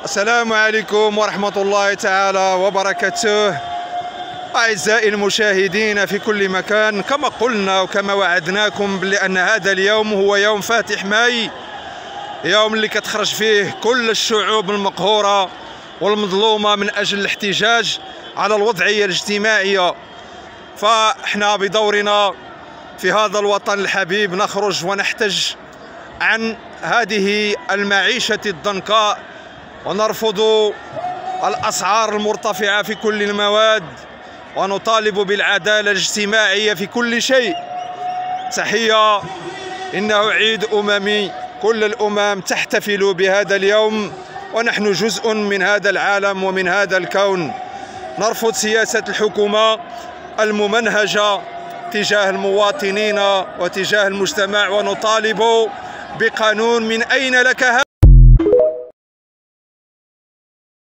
السلام عليكم ورحمة الله تعالى وبركاته. أعزائي المشاهدين في كل مكان، كما قلنا وكما وعدناكم بأن هذا اليوم هو يوم فاتح ماي، يوم اللي كتخرج فيه كل الشعوب المقهورة والمظلومة من أجل الاحتجاج على الوضعية الاجتماعية. فإحنا بدورنا في هذا الوطن الحبيب نخرج ونحتج عن هذه المعيشة الضنكاء، ونرفض الأسعار المرتفعة في كل المواد، ونطالب بالعدالة الاجتماعية في كل شيء. تحية، إنه عيد أممي، كل الأمم تحتفل بهذا اليوم، ونحن جزء من هذا العالم ومن هذا الكون. نرفض سياسة الحكومة الممنهجة تجاه المواطنين وتجاه المجتمع، ونطالب بقانون من أين لك هذا